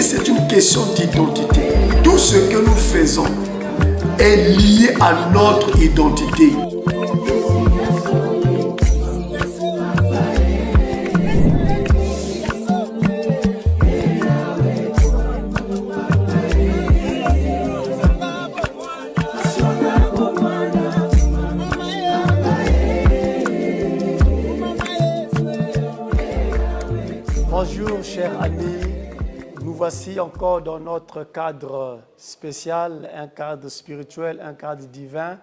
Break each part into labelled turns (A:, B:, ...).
A: c'est une question d'identité. Tout ce que nous faisons est lié à notre identité.
B: Bonjour chers amis, nous voici encore dans notre cadre spécial, un cadre spirituel, un cadre divin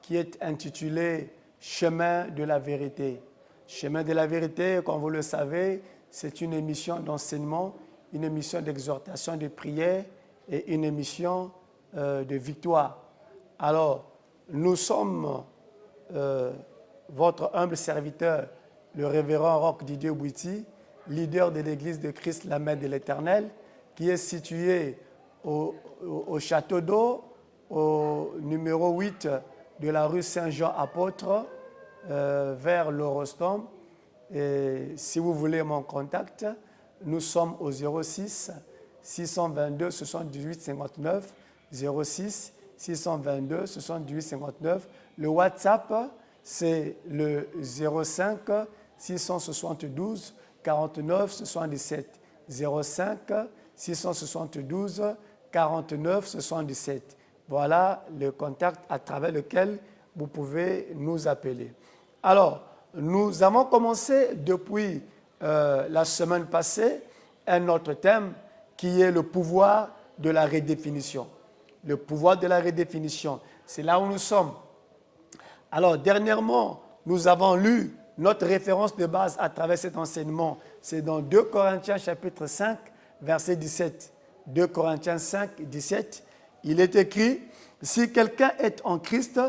B: qui est intitulé « Chemin de la vérité ». Chemin de la vérité, comme vous le savez, c'est une émission d'enseignement, une émission d'exhortation, de prière et une émission de victoire. Alors, nous sommes votre humble serviteur, le révérend Roch Didier Bouiti, leader de l'Église de Christ, la Main de l'Éternel, qui est située au Château d'Eau, au numéro 8 de la rue Saint-Jean-Apôtre, vers l'Eurostom. Et si vous voulez mon contact, nous sommes au 06 622 78 59, 06 622 78 59. Le WhatsApp, c'est le 05 672 49 77, 05 672 49 77. Voilà le contact à travers lequel vous pouvez nous appeler. Alors, nous avons commencé depuis la semaine passée un autre thème qui est le pouvoir de la redéfinition. Le pouvoir de la redéfinition, c'est là où nous sommes. Alors, dernièrement, nous avons lu notre référence de base à travers cet enseignement, c'est dans 2 Corinthiens chapitre 5, verset 17. 2 Corinthiens 5, 17, il est écrit « Si quelqu'un est en Christ,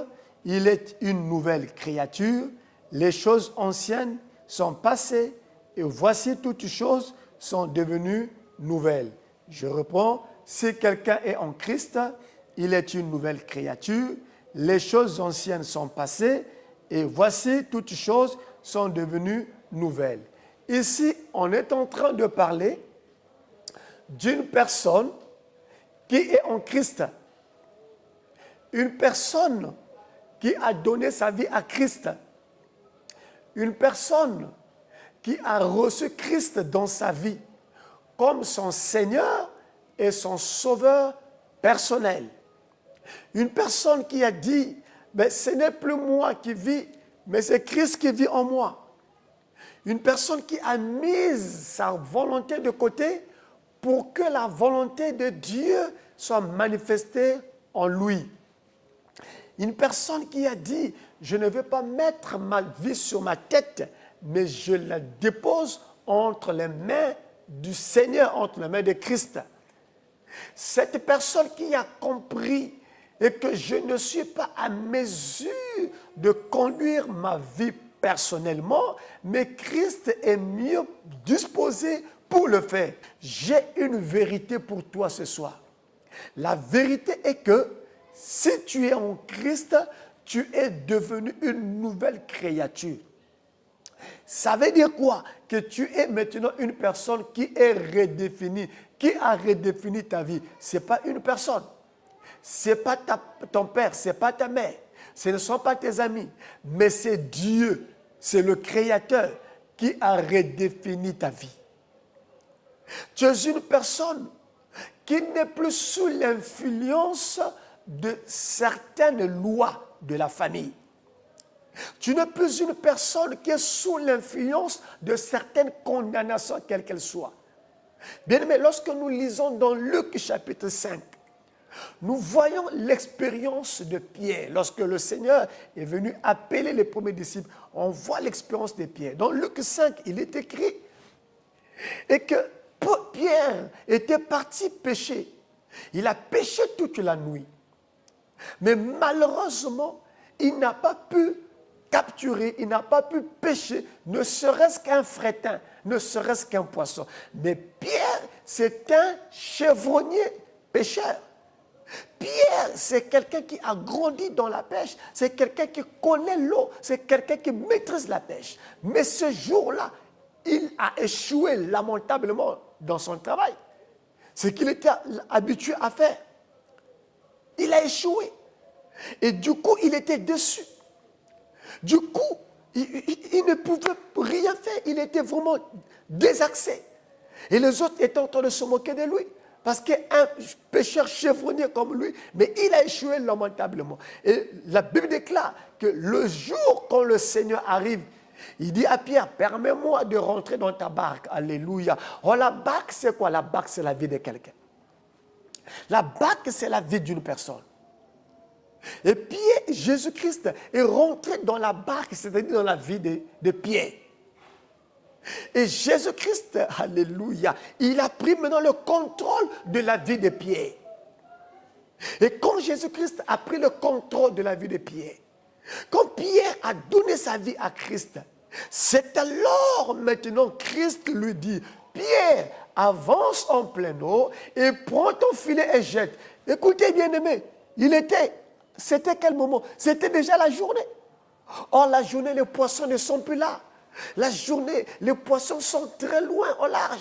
B: il est une nouvelle créature. Les choses anciennes sont passées et voici toutes choses sont devenues nouvelles. » Je reprends « Si quelqu'un est en Christ, il est une nouvelle créature. Les choses anciennes sont passées et voici toutes choses sont devenues nouvelles. » Ici, on est en train de parler d'une personne qui est en Christ. Une personne qui a donné sa vie à Christ. Une personne qui a reçu Christ dans sa vie comme son Seigneur et son Sauveur personnel. Une personne qui a dit, mais ce n'est plus moi qui vis, mais c'est Christ qui vit en moi. Une personne qui a mis sa volonté de côté pour que la volonté de Dieu soit manifestée en lui. Une personne qui a dit, je ne veux pas mettre ma vie sur ma tête, mais je la dépose entre les mains du Seigneur, entre les mains de Christ. Cette personne qui a compris et que je ne suis pas à mesure de conduire ma vie personnellement, mais Christ est mieux disposé pour le faire. J'ai une vérité pour toi ce soir. La vérité est que si tu es en Christ, tu es devenu une nouvelle créature. Ça veut dire quoi? Que tu es maintenant une personne qui est redéfinie. Qui a redéfini ta vie? Ce n'est pas une personne. Ce n'est pas ton père, ce n'est pas ta mère, ce ne sont pas tes amis, mais c'est Dieu, c'est le Créateur qui a redéfini ta vie. Tu es une personne qui n'est plus sous l'influence de certaines lois de la famille. Tu n'es plus une personne qui est sous l'influence de certaines condamnations, quelles qu'elles soient. Bien aimé, lorsque nous lisons dans Luc chapitre 5, nous voyons l'expérience de Pierre. Lorsque le Seigneur est venu appeler les premiers disciples, on voit l'expérience de Pierre. Dans Luc 5, il est écrit et que Pierre était parti pêcher. Il a pêché toute la nuit. Mais malheureusement, il n'a pas pu capturer, il n'a pas pu pêcher, ne serait-ce qu'un fretin, ne serait-ce qu'un poisson. Mais Pierre, c'est un chevronnier pêcheur. Pierre, c'est quelqu'un qui a grandi dans la pêche, c'est quelqu'un qui connaît l'eau, c'est quelqu'un qui maîtrise la pêche. Mais ce jour-là, il a échoué lamentablement dans son travail. ce qu'il était habitué à faire. Il a échoué. Et du coup, il était déçu. Du coup, il ne pouvait rien faire. Il était vraiment désaxé. Et les autres étaient en train de se moquer de lui. Parce qu'un pécheur chevronné comme lui, mais il a échoué lamentablement. Et la Bible déclare que le jour quand le Seigneur arrive, il dit à Pierre, permets-moi de rentrer dans ta barque. Alléluia. Oh, la barque, c'est quoi? La barque, c'est la vie de quelqu'un. La barque, c'est la vie d'une personne. Et Pierre, Jésus-Christ est rentré dans la barque, c'est-à-dire dans la vie de Pierre. Et Jésus-Christ, alléluia, il a pris maintenant le contrôle de la vie de Pierre. Et quand Jésus-Christ a pris le contrôle de la vie de Pierre, quand Pierre a donné sa vie à Christ, c'est alors maintenant Christ lui dit, Pierre, avance en pleine eau et prends ton filet et jette. Écoutez bien aimé, c'était quel moment? C'était déjà la journée. Or la journée, les poissons ne sont plus là. La journée, les poissons sont très loin au large.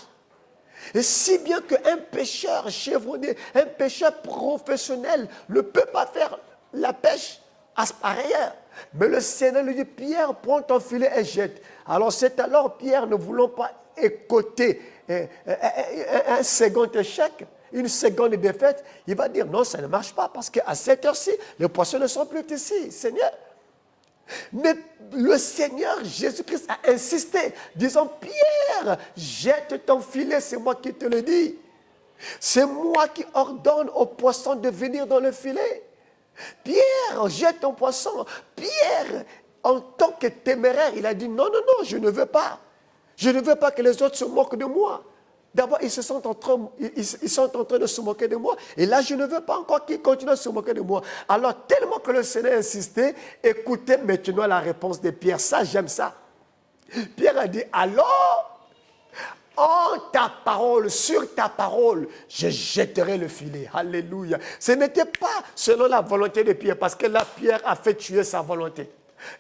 B: Et si bien qu'un pêcheur chevronné, un pêcheur professionnel ne peut pas faire la pêche à ailleurs. Mais le Seigneur lui dit, Pierre, prends ton filet et jette. Alors c'est alors Pierre, ne voulant pas écouter un second échec, une seconde défaite, il va dire, non, ça ne marche pas, parce qu'à cette heure-ci, les poissons ne sont plus ici, Seigneur. Mais le Seigneur Jésus-Christ a insisté, disant, Pierre, jette ton filet, c'est moi qui te le dis. C'est moi qui ordonne aux poissons de venir dans le filet. Pierre, jette ton poisson. Pierre, en tant que téméraire, il a dit, non, non, non, je ne veux pas. Je ne veux pas que les autres se moquent de moi. D'abord, ils sont en train de se moquer de moi. Et là, je ne veux pas encore qu'ils continuent à se moquer de moi. Alors, tellement que le Seigneur a insisté, écoutez maintenant la réponse de Pierre. Ça, j'aime ça. Pierre a dit, alors, en ta parole, sur ta parole, je jetterai le filet. Alléluia. Ce n'était pas selon la volonté de Pierre, parce que là, Pierre a fait tuer sa volonté.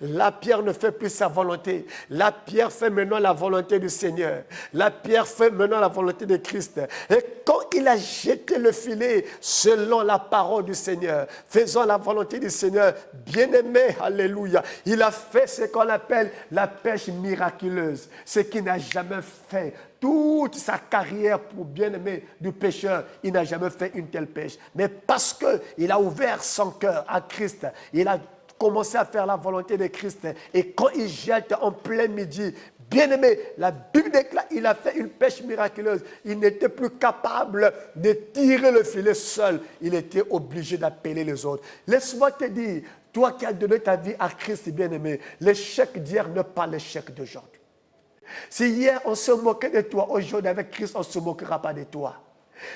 B: La pierre ne fait plus sa volonté. La pierre fait maintenant la volonté du Seigneur. La pierre fait maintenant la volonté de Christ. Et quand il a jeté le filet selon la parole du Seigneur, faisant la volonté du Seigneur, bien-aimé, alléluia, il a fait ce qu'on appelle la pêche miraculeuse. Ce qu'il n'a jamais fait. Toute sa carrière pour bien-aimé du pécheur, il n'a jamais fait une telle pêche. Mais parce qu'il a ouvert son cœur à Christ, il a commencer à faire la volonté de Christ. Et quand il jette en plein midi, bien aimé, la Bible déclare, il a fait une pêche miraculeuse. Il n'était plus capable de tirer le filet seul. Il était obligé d'appeler les autres. Laisse-moi te dire, toi qui as donné ta vie à Christ, bien aimé, l'échec d'hier n'est pas l'échec d'aujourd'hui. Si hier on se moquait de toi, aujourd'hui avec Christ, on ne se moquera pas de toi.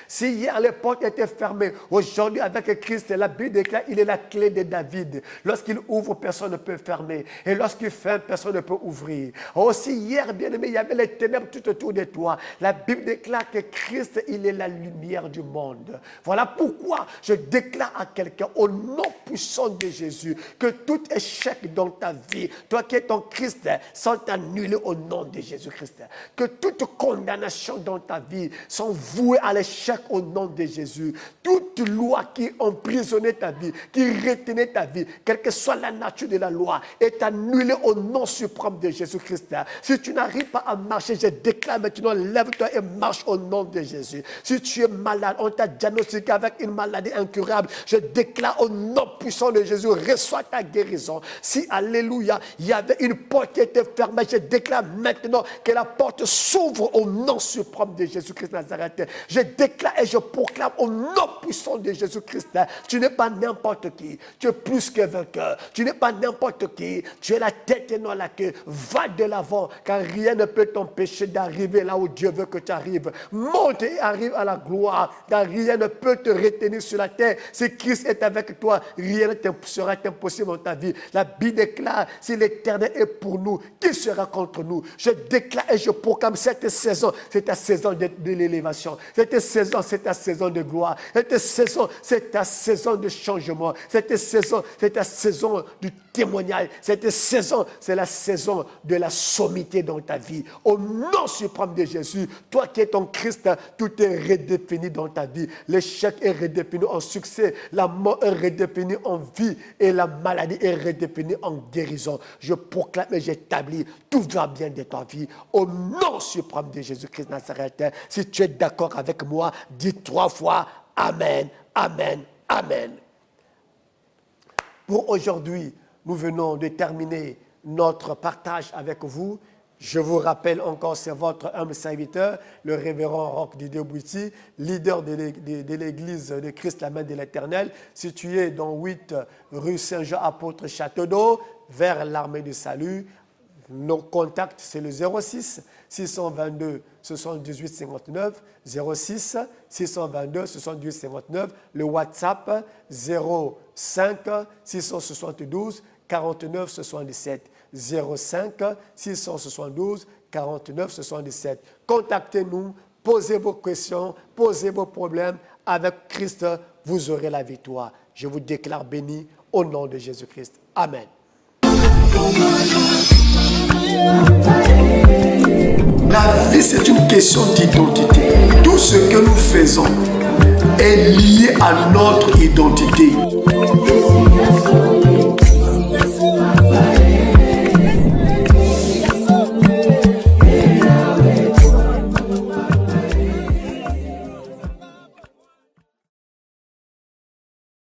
B: Si hier les portes étaient fermées, aujourd'hui avec Christ, la Bible déclare il est la clé de David. Lorsqu'il ouvre, personne ne peut fermer. Et lorsqu'il ferme, personne ne peut ouvrir. Aussi hier, bien aimé, il y avait les ténèbres tout autour de toi. La Bible déclare que Christ, il est la lumière du monde. Voilà pourquoi je déclare à quelqu'un, au nom puissant de Jésus, que tout échec dans ta vie, toi qui es en Christ, sont annulés au nom de Jésus-Christ. Que toute condamnation dans ta vie sont vouées à l'échec au nom de Jésus. Toute loi qui emprisonnait ta vie, qui retenait ta vie, quelle que soit la nature de la loi, est annulée au nom suprême de Jésus-Christ. Si tu n'arrives pas à marcher, je déclare maintenant, lève-toi et marche au nom de Jésus. Si tu es malade, on t'a diagnostiqué avec une maladie incurable, je déclare au nom puissant de Jésus, reçois ta guérison. Si, alléluia, il y avait une porte qui était fermée, je déclare maintenant que la porte s'ouvre au nom suprême de Jésus-Christ Nazareth. Je déclare et je proclame au nom puissant de Jésus-Christ, tu n'es pas n'importe qui, tu es plus que vainqueur, tu n'es pas n'importe qui, tu es la tête et non la queue, va de l'avant, car rien ne peut t'empêcher d'arriver là où Dieu veut que tu arrives. Monte et arrive à la gloire, car rien ne peut te retenir sur la terre. Si Christ est avec toi, rien ne sera impossible dans ta vie. La Bible déclare, si l'Éternel est pour nous, qui sera contre nous? Je déclare et je proclame cette saison, c'est ta saison de l'élévation, cette saison, c'est ta saison de gloire. Cette saison, c'est ta saison de changement. Cette saison, c'est ta saison du témoignage. Cette saison, c'est la saison de la sommité dans ta vie. Au nom suprême de Jésus, toi qui es en Christ, tout est redéfini dans ta vie. L'échec est redéfini en succès. La mort est redéfinie en vie. Et la maladie est redéfinie en guérison. Je proclame et j'établis, tout va bien de ta vie. Au nom suprême de Jésus-Christ Nazareth. Si tu es d'accord avec moi, dis 3 fois Amen, Amen, Amen. Pour aujourd'hui, nous venons de terminer notre partage avec vous. Je vous rappelle encore, c'est votre humble serviteur, le révérend Roch Didier Bouiti, leader de l'Église de Christ, la main de l'Éternel, situé dans 8 rue Saint-Jean-Apôtre Château-d'Eau, vers l'armée du salut. Nos contacts, c'est le 06 622 78 59, 06 622 78 59, le WhatsApp 05 672 49 77, 05 672 49 77. Contactez-nous, posez vos questions, posez vos problèmes. Avec Christ, vous aurez la victoire. Je vous déclare béni au nom de Jésus-Christ. Amen.
A: La vie, c'est une question d'identité. Tout ce que nous faisons est lié à notre identité.